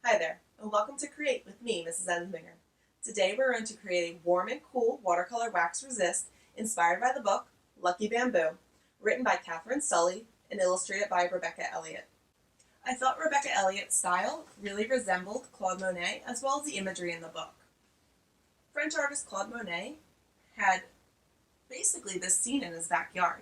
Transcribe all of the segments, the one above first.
Hi there, and welcome to Create with me, Mrs. Ensminger. Today we're going to create a warm and cool watercolor wax resist inspired by the book Lucky Bamboo, written by Catherine Sully and illustrated by Rebecca Elliott. I felt Rebecca Elliott's style really resembled Claude Monet as well as the imagery in the book. French artist Claude Monet had basically this scene in his backyard.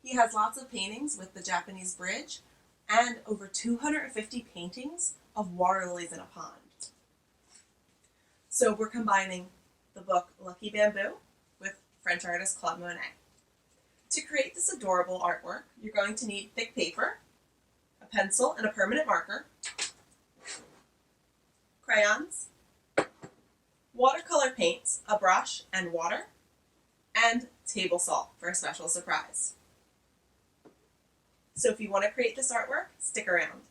He has lots of paintings with the Japanese bridge and over 250 paintings of water lilies in a pond. So we're combining the book Lucky Bamboo with French artist Claude Monet. To create this adorable artwork, you're going to need thick paper, a pencil and a permanent marker, crayons, watercolor paints, a brush and water, and table salt for a special surprise. So if you want to create this artwork, stick around.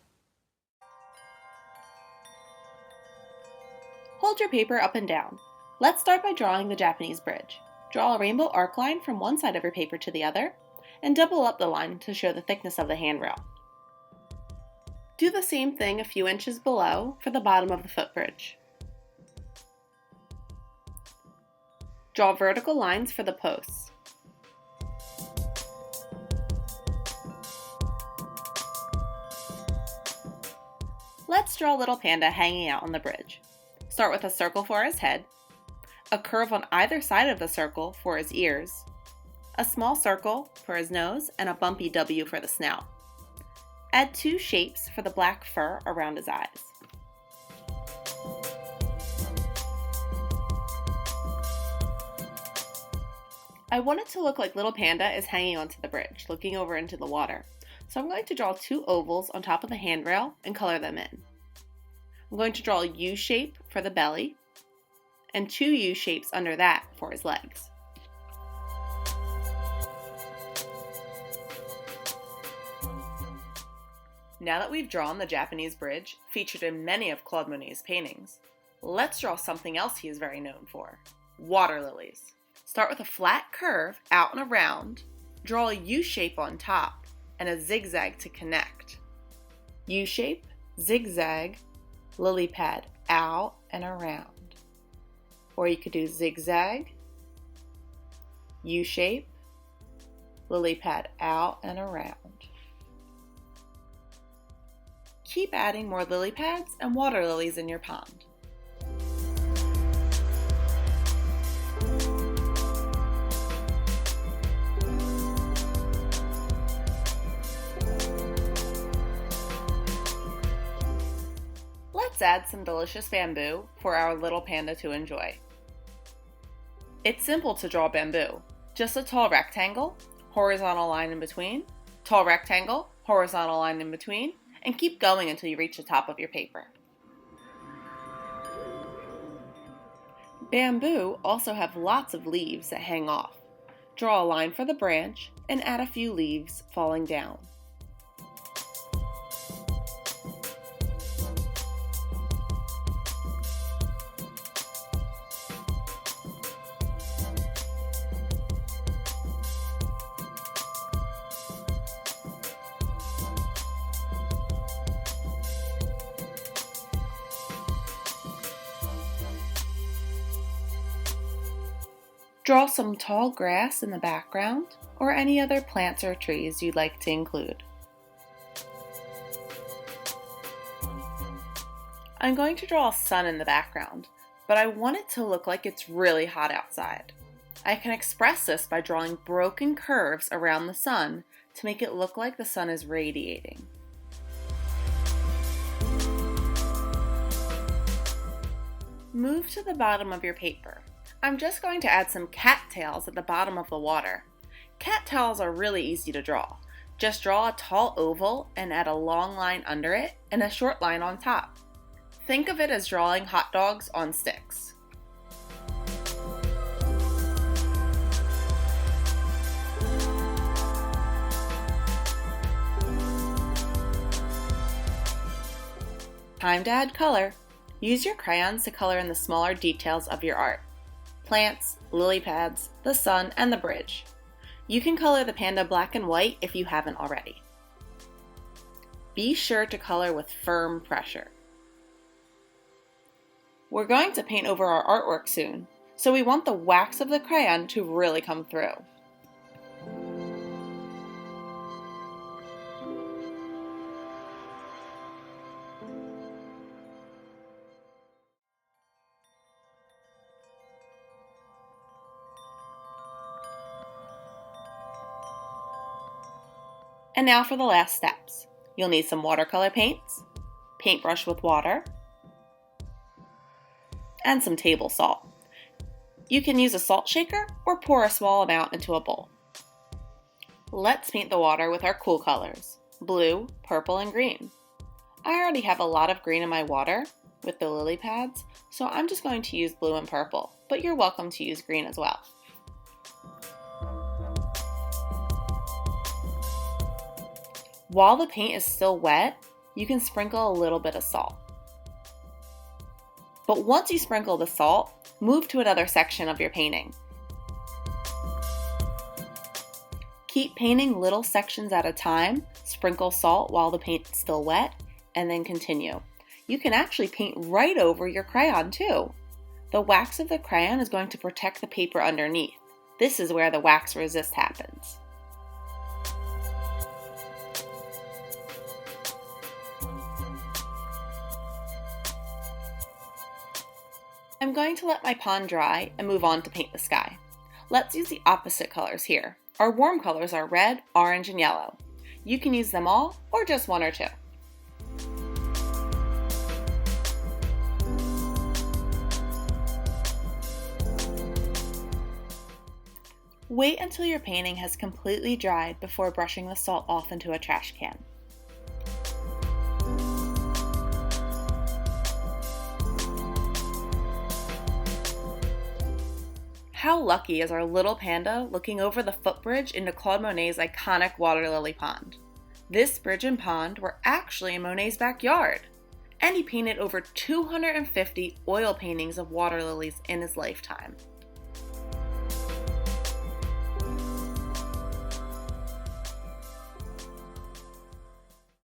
Hold your paper up and down. Let's start by drawing the Japanese bridge. Draw a rainbow arc line from one side of your paper to the other, and double up the line to show the thickness of the handrail. Do the same thing a few inches below for the bottom of the footbridge. Draw vertical lines for the posts. Let's draw Little Panda hanging out on the bridge. Start with a circle for his head, a curve on either side of the circle for his ears, a small circle for his nose, and a bumpy W for the snout. Add two shapes for the black fur around his eyes. I want it to look like Little Panda is hanging onto the bridge, looking over into the water. So I'm going to draw two ovals on top of the handrail and color them in. I'm going to draw a U shape for the belly and two U shapes under that for his legs. Now that we've drawn the Japanese bridge, featured in many of Claude Monet's paintings, let's draw something else he is very known for: water lilies. Start with a flat curve out and around, draw a U shape on top, and a zigzag to connect. U shape, zigzag, lily pad out and around. Or you could do zigzag, U shape, lily pad out and around. Keep adding more lily pads and water lilies in your pond. Let's add some delicious bamboo for our little panda to enjoy. It's simple to draw bamboo. Just a tall rectangle, horizontal line in between, tall rectangle, horizontal line in between, and keep going until you reach the top of your paper. Bamboo also have lots of leaves that hang off. Draw a line for the branch and add a few leaves falling down. Draw some tall grass in the background or any other plants or trees you'd like to include. I'm going to draw a sun in the background, but I want it to look like it's really hot outside. I can express this by drawing broken curves around the sun to make it look like the sun is radiating. Move to the bottom of your paper. I'm just going to add some cattails at the bottom of the water. Cattails are really easy to draw. Just draw a tall oval and add a long line under it and a short line on top. Think of it as drawing hot dogs on sticks. Time to add color. Use your crayons to color in the smaller details of your art. Plants, lily pads, the sun, and the bridge. You can color the panda black and white if you haven't already. Be sure to color with firm pressure. We're going to paint over our artwork soon, so we want the wax of the crayon to really come through. And now for the last steps. You'll need some watercolor paints, paintbrush with water, and some table salt. You can use a salt shaker or pour a small amount into a bowl. Let's paint the water with our cool colors, blue, purple, and green. I already have a lot of green in my water with the lily pads, so I'm just going to use blue and purple, but you're welcome to use green as well. While the paint is still wet, you can sprinkle a little bit of salt. But once you sprinkle the salt, move to another section of your painting. Keep painting little sections at a time, sprinkle salt while the paint is still wet, and then continue. You can actually paint right over your crayon too. The wax of the crayon is going to protect the paper underneath. This is where the wax resist happens. I'm going to let my pond dry and move on to paint the sky. Let's use the opposite colors here. Our warm colors are red, orange, and yellow. You can use them all or just one or two. Wait until your painting has completely dried before brushing the salt off into a trash can. How lucky is our little panda looking over the footbridge into Claude Monet's iconic water lily pond. This bridge and pond were actually in Monet's backyard, and he painted over 250 oil paintings of water lilies in his lifetime.